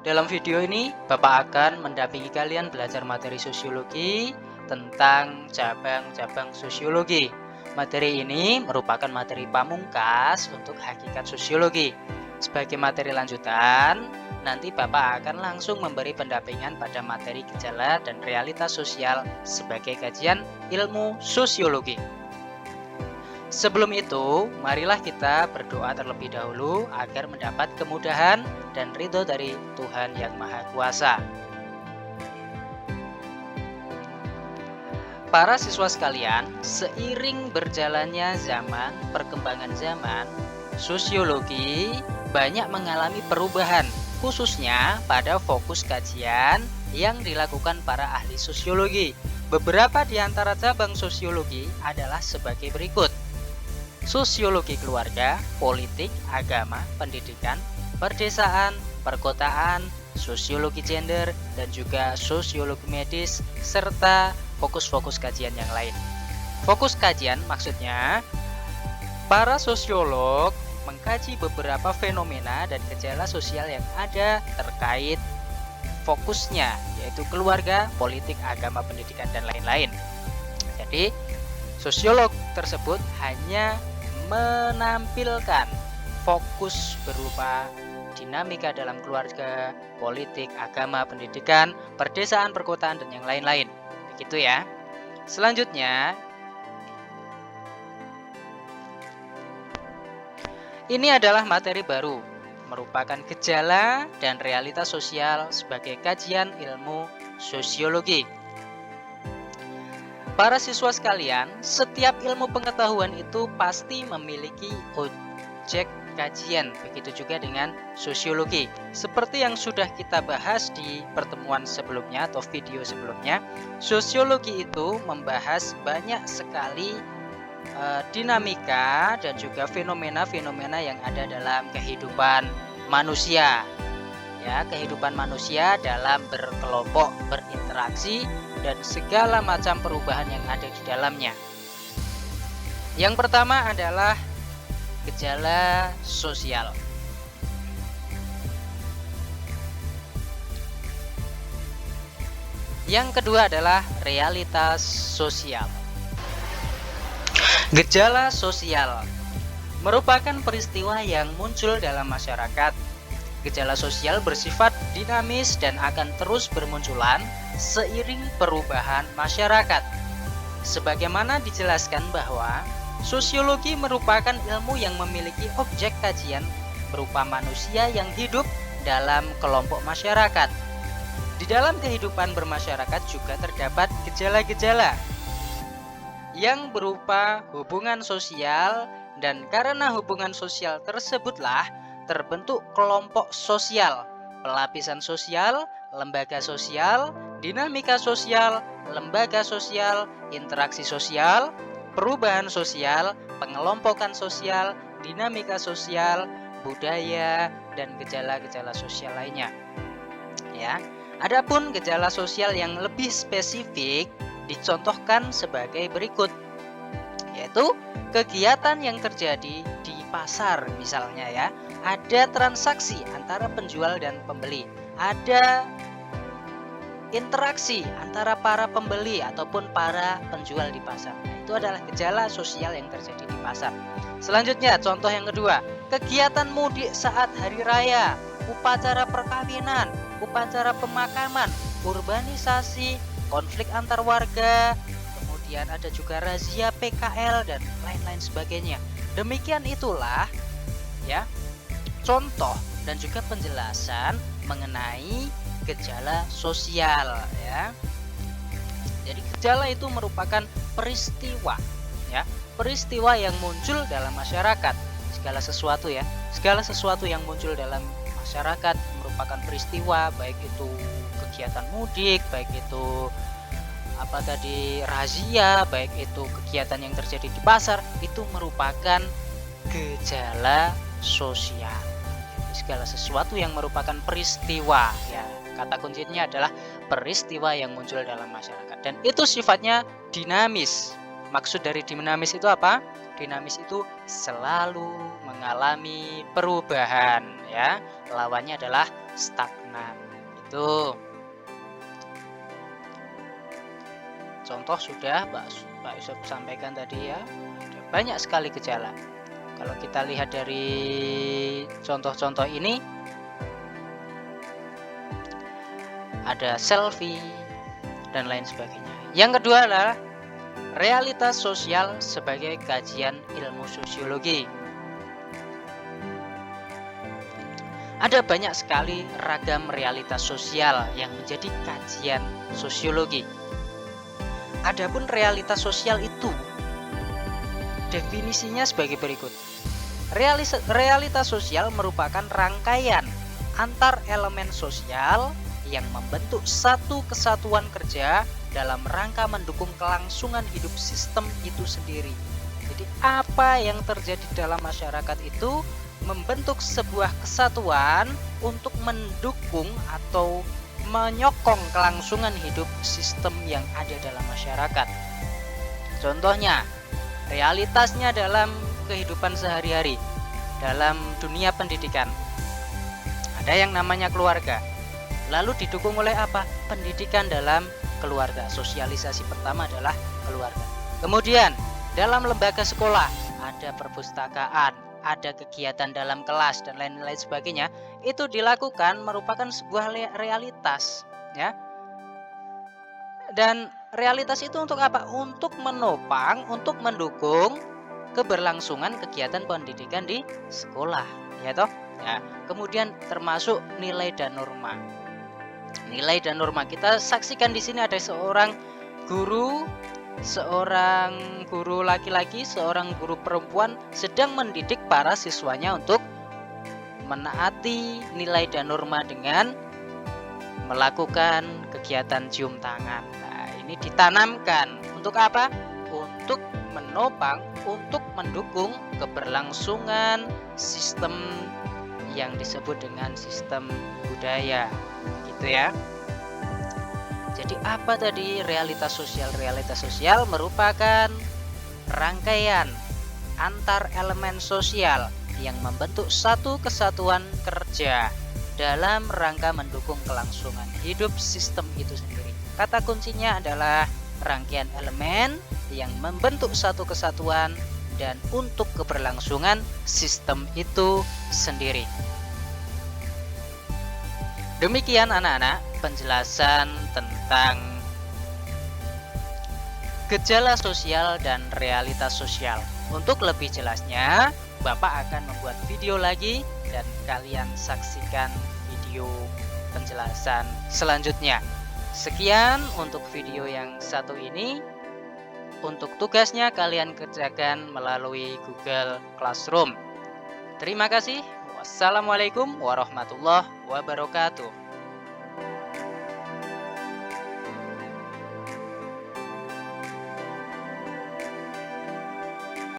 Dalam video ini, Bapak akan mendampingi kalian belajar materi sosiologi tentang cabang-cabang sosiologi. Materi ini merupakan materi pamungkas untuk hakikat sosiologi. Sebagai materi lanjutan, nanti Bapak akan langsung memberi pendampingan pada materi gejala dan realitas sosial sebagai kajian ilmu sosiologi. Sebelum itu, marilah kita berdoa terlebih dahulu agar mendapat kemudahan dan ridho dari Tuhan Yang Maha Kuasa. Para siswa sekalian, seiring berjalannya zaman, perkembangan zaman, sosiologi banyak mengalami perubahan, khususnya pada fokus kajian yang dilakukan para ahli sosiologi. Beberapa di antara cabang sosiologi adalah sebagai berikut: sosiologi keluarga, politik, agama, pendidikan, perdesaan, perkotaan, sosiologi gender, dan juga sosiologi medis, serta fokus-fokus kajian yang lain. Fokus kajian maksudnya para sosiolog mengkaji beberapa fenomena dan gejala sosial yang ada terkait fokusnya, yaitu keluarga, politik, agama, pendidikan, dan lain-lain. Jadi, sosiolog tersebut hanya menampilkan fokus berupa dinamika dalam keluarga, politik, agama, pendidikan, perdesaan, perkotaan, dan yang lain-lain. Begitu ya. Selanjutnya, ini adalah materi baru, merupakan gejala dan realitas sosial sebagai kajian ilmu sosiologi. Para siswa sekalian, setiap ilmu pengetahuan itu pasti memiliki objek kajian, begitu juga dengan sosiologi. Seperti yang sudah kita bahas di pertemuan sebelumnya atau video sebelumnya, sosiologi itu membahas banyak sekali dinamika dan juga fenomena-fenomena yang ada dalam kehidupan manusia. Ya, kehidupan manusia dalam berkelompok, berinteraksi, dan segala macam perubahan yang ada di dalamnya. Yang pertama adalah gejala sosial. Yang kedua adalah realitas sosial. Gejala sosial merupakan peristiwa yang muncul dalam masyarakat. Gejala sosial bersifat dinamis dan akan terus bermunculan seiring perubahan masyarakat. Sebagaimana dijelaskan bahwa sosiologi merupakan ilmu yang memiliki objek kajian berupa manusia yang hidup dalam kelompok masyarakat. Di dalam kehidupan bermasyarakat juga terdapat gejala-gejala yang berupa hubungan sosial, dan karena hubungan sosial tersebutlah terbentuk kelompok sosial, pelapisan sosial, lembaga sosial, dinamika sosial, lembaga sosial, interaksi sosial, perubahan sosial, pengelompokan sosial, dinamika sosial, budaya, dan gejala-gejala sosial lainnya. Ya, adapun gejala sosial yang lebih spesifik dicontohkan sebagai berikut, yaitu kegiatan yang terjadi di pasar misalnya ya. Ada transaksi antara penjual dan pembeli, ada interaksi antara para pembeli ataupun para penjual di pasar. Nah, itu adalah gejala sosial yang terjadi di pasar. Selanjutnya, contoh yang kedua, kegiatan mudik saat hari raya, upacara perkawinan, upacara pemakaman, urbanisasi, konflik antar warga, kemudian ada juga razia PKL dan lain-lain sebagainya. Demikian itulah ya contoh dan juga penjelasan mengenai gejala sosial ya. Jadi gejala itu merupakan peristiwa ya, peristiwa yang muncul dalam masyarakat. Segala sesuatu ya, segala sesuatu yang muncul dalam masyarakat merupakan peristiwa, baik itu kegiatan mudik, baik itu razia, baik itu kegiatan yang terjadi di pasar, itu merupakan gejala sosial. Segala sesuatu yang merupakan peristiwa ya, kata kuncinya adalah peristiwa yang muncul dalam masyarakat, dan itu sifatnya dinamis. Maksud dari dinamis itu apa? Dinamis itu selalu mengalami perubahan ya. Lawannya adalah stagnan. Itu contoh sudah Pak Yusuf sampaikan tadi ya. Ada banyak sekali gejala. Kalau kita lihat dari contoh-contoh ini, ada selfie dan lain sebagainya. Yang kedua adalah realitas sosial sebagai kajian ilmu sosiologi. Ada banyak sekali ragam realitas sosial yang menjadi kajian sosiologi. Adapun realitas sosial itu definisinya sebagai berikut. Realitas sosial merupakan rangkaian antar elemen sosial yang membentuk satu kesatuan kerja dalam rangka mendukung kelangsungan hidup sistem itu sendiri. Jadi apa yang terjadi dalam masyarakat itu membentuk sebuah kesatuan untuk mendukung atau menyokong kelangsungan hidup sistem yang ada dalam masyarakat. Contohnya, realitasnya dalam kehidupan sehari-hari, dalam dunia pendidikan. Ada yang namanya keluarga. Lalu didukung oleh apa? Pendidikan dalam keluarga. Sosialisasi pertama adalah keluarga. Kemudian, dalam lembaga sekolah ada perpustakaan, ada kegiatan dalam kelas dan lain-lain sebagainya. Itu dilakukan merupakan sebuah realitas, ya. Dan realitas itu untuk apa? Untuk menopang, untuk mendukung keberlangsungan kegiatan pendidikan di sekolah, ya toh? Ya. Kemudian termasuk nilai dan norma. Nilai dan norma kita saksikan di sini ada seorang guru laki-laki, seorang guru perempuan sedang mendidik para siswanya untuk menaati nilai dan norma dengan melakukan kegiatan cium tangan. Nah, ini ditanamkan untuk apa? Untuk menopang, untuk mendukung keberlangsungan sistem yang disebut dengan sistem budaya. Gitu ya. Jadi apa tadi realitas sosial? Realitas sosial merupakan rangkaian antar elemen sosial yang membentuk satu kesatuan kerja dalam rangka mendukung kelangsungan hidup sistem itu sendiri. Kata kuncinya adalah rangkaian elemen yang membentuk satu kesatuan dan untuk keberlangsungan sistem itu sendiri. Demikian anak-anak penjelasan tentang gejala sosial dan realitas sosial. Untuk lebih jelasnya, Bapak akan membuat video lagi dan kalian saksikan video penjelasan selanjutnya. Sekian untuk video yang satu ini. Untuk tugasnya kalian kerjakan melalui Google Classroom. Terima kasih. Wassalamualaikum warahmatullahi wabarakatuh.